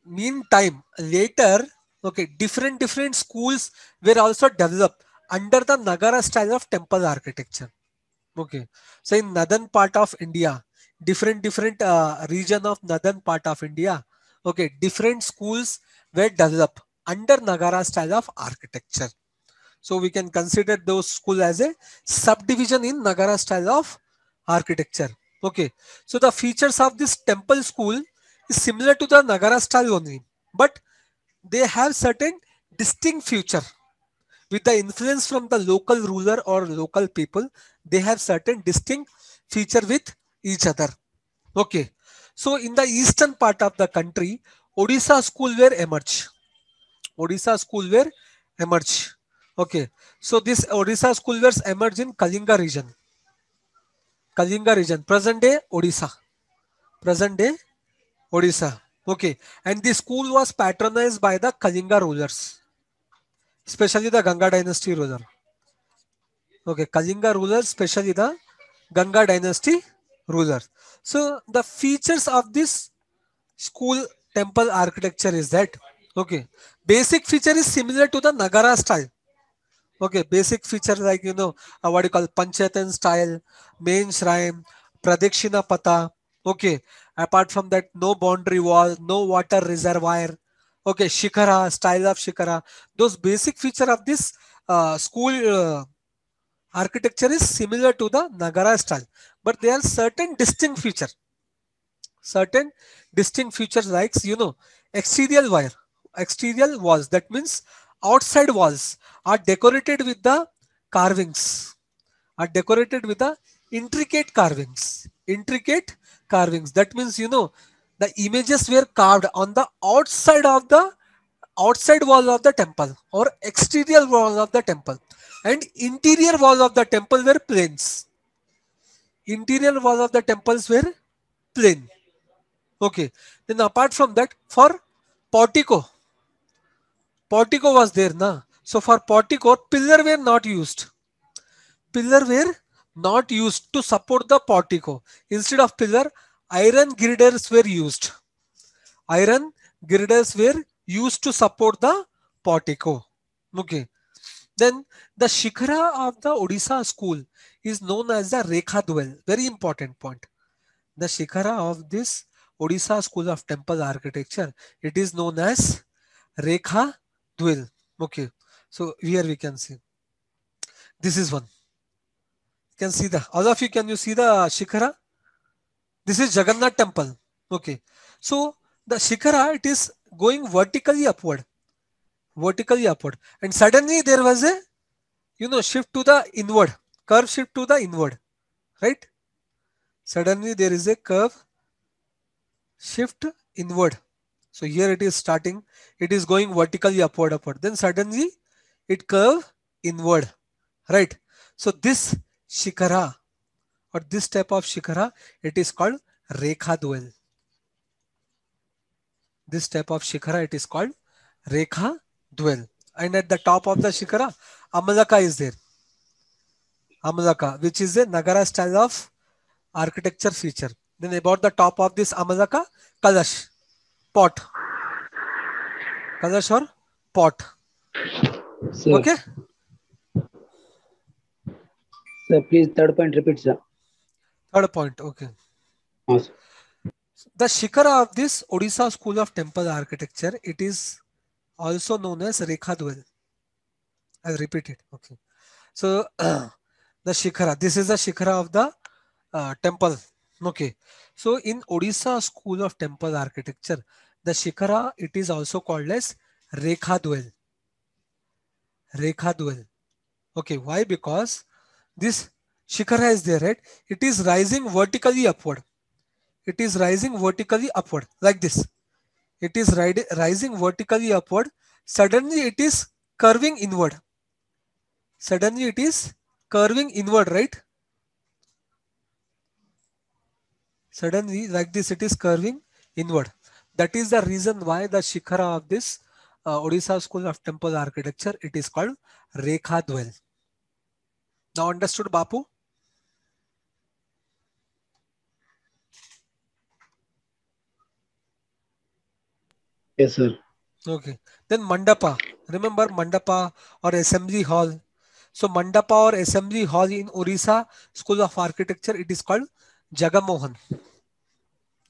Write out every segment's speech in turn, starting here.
meantime, later, okay, different schools were also developed under the Nagara style of temple architecture. Okay, so in northern part of India, different region of northern part of India, okay, different schools were developed under Nagara style of architecture. So we can consider those school as a subdivision in Nagara style of architecture. Okay, so the features of this temple school is similar to the Nagara style only, but they have certain distinct feature with the influence from the local ruler or local people. They have certain distinct feature with each other. Okay, so in the eastern part of the country, Odisha school were emerge. Odisha school were emerge. Okay, so this Odisha school were emerge in Kalinga region. Kalinga region, present day Odisha. Present day Odisha. Okay, and the school was patronized by the Kalinga rulers, especially the Ganga dynasty ruler. Okay, Kalinga rulers, especially the Ganga dynasty rulers. So the features of this school temple architecture is that, okay, basic feature is similar to the Nagara style. Okay, basic feature like what you call Panchayatan style, main shrine, Pradikshina Pata. Okay, apart from that, no boundary wall, no water reservoir. Okay, Shikara style of Shikara. Those basic feature of this school architecture is similar to the Nagara style, but there are certain distinct feature. Certain distinct features like exterior wire, exterior walls. That means outside walls are decorated with the carvings. Are decorated with the intricate carvings. Intricate carvings. That means the images were carved on the outside wall of the temple or exterior wall of the temple, and interior wall of the temple were plains. Interior wall of the temples were plain. Okay. Then apart from that, for portico, portico was there, na. So for portico, pillar were not used. Pillar were not used to support the portico. Instead of pillar, iron girders were used. Iron girders were used to support the portico. Okay. Then the Shikhara of the Odisha school is known as the Rekha Dwell. Very important point. The Shikhara of this Odisha school of temple architecture, it is known as Rekha Dwell. Okay. So here we can see. This is one. You can see the all of you. Can you see the Shikhara? This is Jagannath temple. Okay. So the Shikhara, it is going vertically upward. Vertically upward. And suddenly there was a shift to the inward. Curve shift to the inward. Right? Suddenly there is a curve shift inward. So here it is starting, it is going vertically upward. Then suddenly it curve inward, right? So this Shikara or this type of Shikara, it is called Rekha Dwell. This type of Shikara, it is called Rekha Dwell. And at the top of the Shikara, Amalaka is there. Amalaka, which is a Nagara style of architecture feature. Then about the top of this Amalaka, Kalash, pot. Kalash or pot. Sir, Okay. sir, please third point repeat, sir. Third point. Okay. Sir. The Shikara of this Odisha school of temple architecture, it is also known as Rekha Dwell. I'll repeat it. Okay. So the Shikara, this is the Shikara of the temple. Okay. So in Odisha school of temple architecture, the Shikara, it is also called as Rekha Dwell. Rekha Dwell. Okay. Why? Because this Shikara is there, right? It is rising vertically upward. It is rising vertically upward like this. It is rising vertically upward. Suddenly it is curving inward. Suddenly it is curving inward, right? Suddenly like this it is curving inward. That is the reason why the Shikhara of this Odisha school of temple architecture, it is called Rekha Dwell. Now understood, Bapu? Yes, sir. Okay. Then Mandapa. Remember Mandapa or Assembly Hall. So Mandapa or Assembly Hall in Orissa School of Architecture, it is called Jagamohan.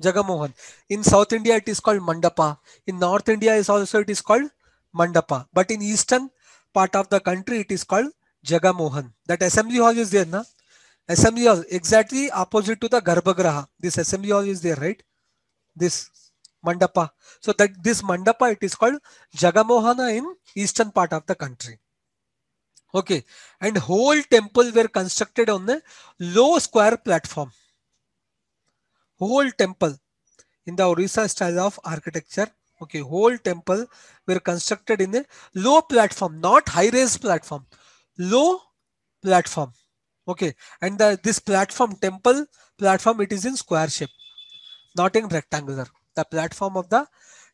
Jagamohan. In South India, it is called Mandapa. In North India, is also it is called Mandapa. But in eastern part of the country, it is called Jagamohan. That Assembly Hall is there, na? Assembly Hall exactly opposite to the Garbhagraha. This Assembly Hall is there, right? This Mandapa. So that this Mandapa, it is called Jagamohana in eastern part of the country. Okay, and whole temple were constructed on a low square platform. Whole temple in the Orissa style of architecture. Okay, whole temple were constructed in a low platform, not high raised platform, low platform. Okay, and this platform, temple platform, it is in square shape, not in rectangular. The platform of the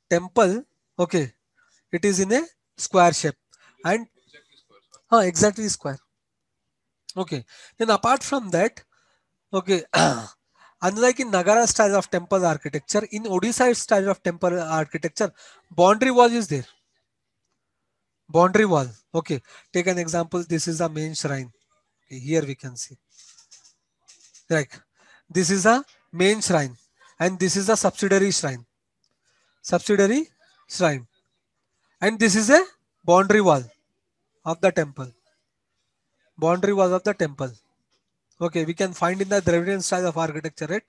temple, okay, it is in a square shape, and exactly square. Okay, then apart from that, okay, unlike in Nagara style of temple architecture, in Odisha style of temple architecture, boundary wall is there. Boundary wall. Okay, take an example. This is the main shrine. Okay, here we can see. Like this is a main shrine, and this is a subsidiary shrine. Subsidiary shrine, and this is a boundary wall of the temple. Boundary wall of the temple. Okay, we can find in the Dravidian style of architecture, right?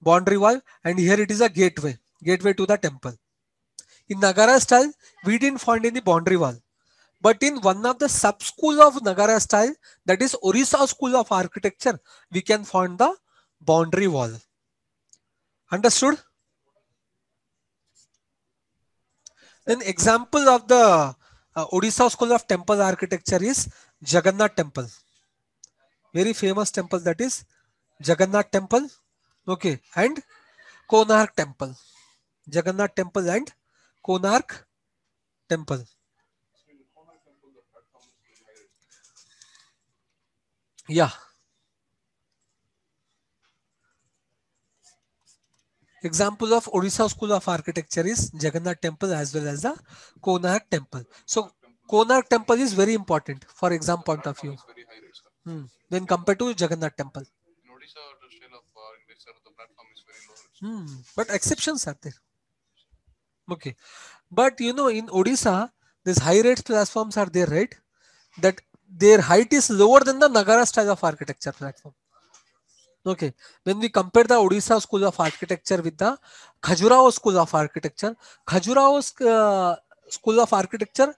Boundary wall, and here it is a gateway to the temple. In Nagara style, we didn't find any boundary wall. But in one of the sub school of Nagara style, that is Orissa school of architecture, we can find the boundary wall. Understood? Then example of the Odisha school of temple architecture is Jagannath temple. Very famous temple, that is Jagannath temple. Okay, and Konark temple. Jagannath temple and Konark temple. Yeah. Example of Odisha School of Architecture is Jagannath Temple as well as the Konark Temple. So Konark Temple is very important for exam point of view. When compared to Jagannath Temple. But exceptions are there. Okay. But you know, in Odisha, these high rate platforms are there, right? That their height is lower than the Nagara style of architecture platform. Okay, when we compare the Odisha School of Architecture with the Khajuraho School of Architecture, Khajuraho's School of Architecture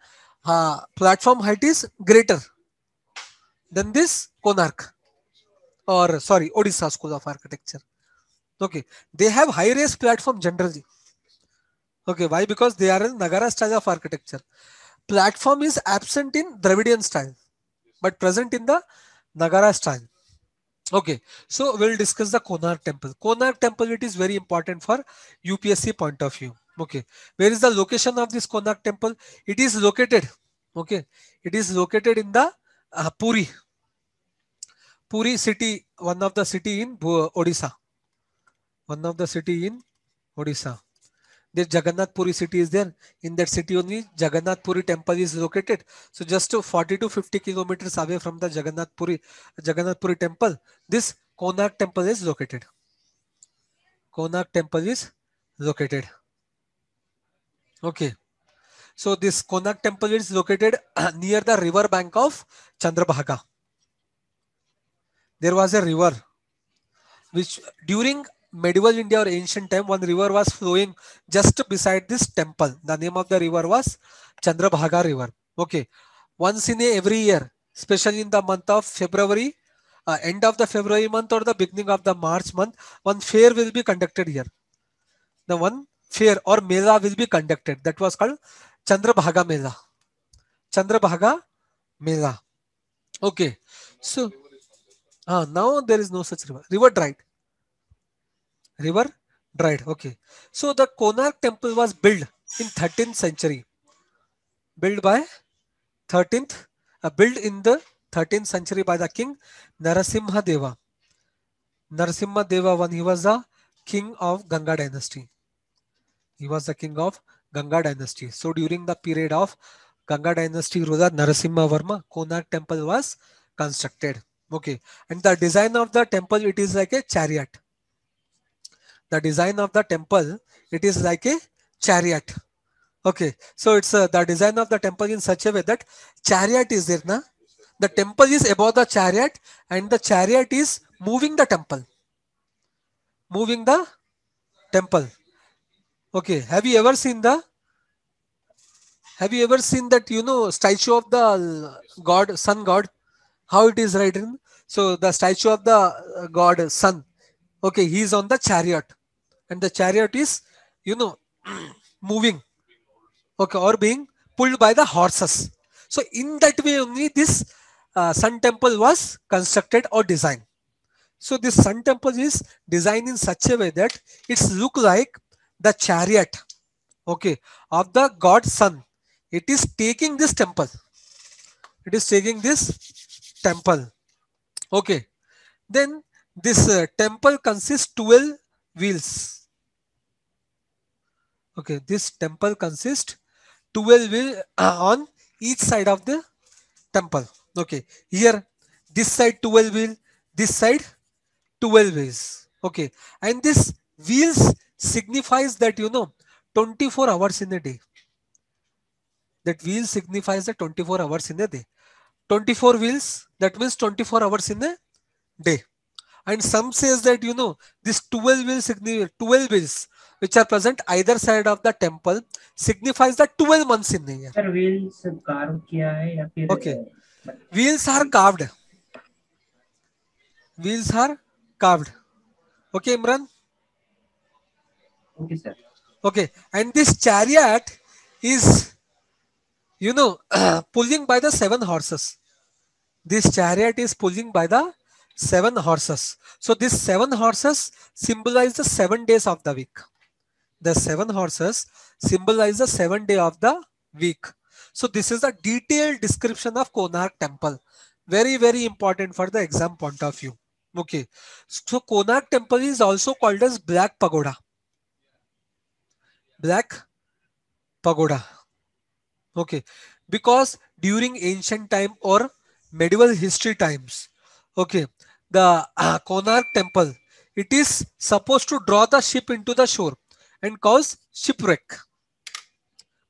platform height is greater than this Konark, or sorry, Odisha School of Architecture. Okay, they have high raised platform generally. Okay, why? Because they are in Nagara style of architecture. Platform is absent in Dravidian style, but present in the Nagara style. Okay, so we'll discuss the Konark temple. Konark temple, it is very important for UPSC point of view. Okay, where is the location of this Konark temple? It is located. Okay, it is located in the Puri. Puri city, one of the city in Odisha. One of the city in Odisha. There Jagannath Puri city is there. In that city only Jagannath Puri temple is located. So just 40 to 50 kilometers away from the Jagannath Puri temple, this Konark temple is located. Konark temple is located. Okay. So this Konark temple is located near the river bank of Chandrabhaga. There was a river which during medieval India or ancient time, one river was flowing just beside this temple. The name of the river was Chandrabhaga River. Okay. Once in every year, especially in the month of February, end of the February month or the beginning of the March month, one fair will be conducted here. The one fair or Mela will be conducted. That was called Chandrabhaga Mela. Chandrabhaga Mela. Okay. So now there is no such river. River dried. River dried. Okay. So the Konark temple was built in 13th century. Built by 13th, built in the 13th century by the king Narasimha Deva. Narasimha Deva when he was the king of Ganga dynasty. He was the king of Ganga dynasty. So during the period of Ganga dynasty ruler Narasimha Varma, Konark temple was constructed. Okay, and the design of the temple, it is like a chariot. The design of the temple, it is like a chariot. Okay, so it's the design of the temple in such a way that chariot is there, na? The temple is above the chariot, and the chariot is moving the temple, moving the temple. Okay, have you ever seen that, statue of the god, sun god, how it is written? So the statue of the god sun, okay, he is on the chariot, and the chariot is, you know, moving, okay, or being pulled by the horses. So in that way only this sun temple was constructed or designed. So this sun temple is designed in such a way that it's look like the chariot, okay, of the god sun. It is taking this temple. It is taking this temple. Okay. Then this temple consists 12 wheels. Okay, this temple consists 12 wheels on each side of the temple. Okay, here this side 12 wheel, this side 12 wheels. Okay, and this wheels signifies that 24 hours in a day. That wheel signifies the 24 hours in a day. 24 wheels, that means 24 hours in a day. And some says that this 12 wheels 12 wheels which are present either side of the temple signifies the 12 months in a year. Sir wheels curve किया है या फिर Okay, wheels are carved. Wheels are carved. Okay, Imran. Okay sir Okay, and this chariot is pulling by the 7 horses. This chariot is pulling by the 7 horses. So these 7 horses symbolize the 7 days of the week. The 7 horses symbolize the 7 day of the week. So this is a detailed description of Konark temple. Very, very important for the exam point of view. Okay. So Konark temple is also called as Black Pagoda. Black Pagoda. Okay. Because during ancient time or medieval history times, okay, the Konark temple, it is supposed to draw the ship into the shore and cause shipwreck.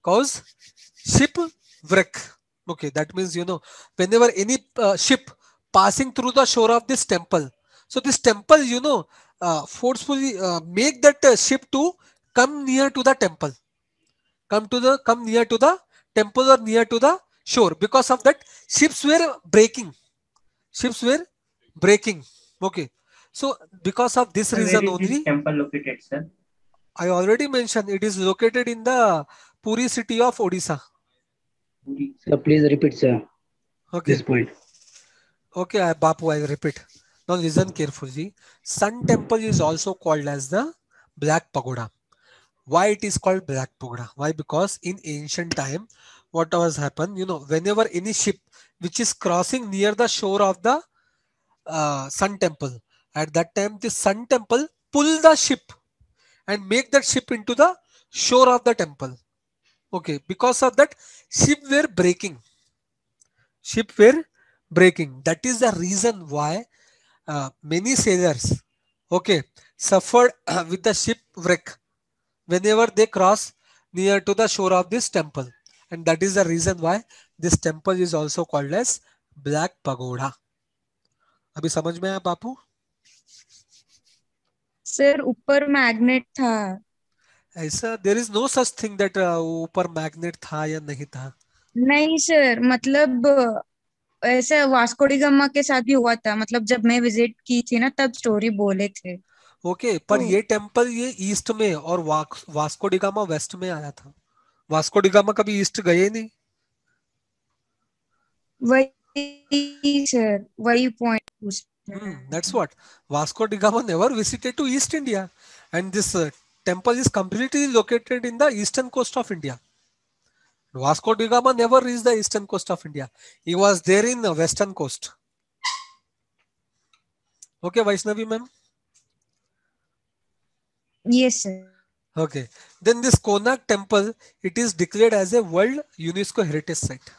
Cause shipwreck. Okay, that means whenever any ship passing through the shore of this temple, so this temple forcefully make that ship to come near to the temple, come near to the temple or near to the shore. Because of that, ships were breaking. Ships were breaking. Okay, so because of this where reason is this only, temple located sir I already mentioned it is located in the Puri city of Odisha. Sir, please repeat, sir, Okay. this point. Okay, Bapu, I repeat. Now listen carefully. Sun temple is also called as the Black Pagoda. Why it is called Black Pagoda? Why? Because in ancient time, what was happened? Whenever any ship which is crossing near the shore of the Sun temple, at that time the Sun temple pull the ship and make that ship into the shore of the temple. Okay, because of that, ship were breaking. Ship were breaking. That is the reason why many sailors, okay, suffered with the shipwreck whenever they cross near to the shore of this temple. And that is the reason why this temple is also called as Black Pagoda. अभी समझ में आया बापू? Sir ऊपर magnet था. ऐसा there is no such thing that ऊपर magnet था या नहीं था. नहीं सर, मतलब ऐसा वास्को डी गामा के साथ भी हुआ था. मतलब जब मैं विजिट की थी ना तब स्टोरी बोले थे. ओके, पर ये टेम्पल ये ईस्ट में और वास्को डी गामा वेस्ट में आया था. वास्को डी गामा कभी ईस्ट गए नहीं. वही सर, वही पॉइंट पूछ. That's what Vasco da Gama never visited to East India, and this temple is completely located in the eastern coast of India. Vasco da Gama never reached the eastern coast of India. He was there in the western coast. Okay, Vaishnavi ma'am. Yes sir. Okay. Then this Konark temple, it is declared as a World UNESCO Heritage Site.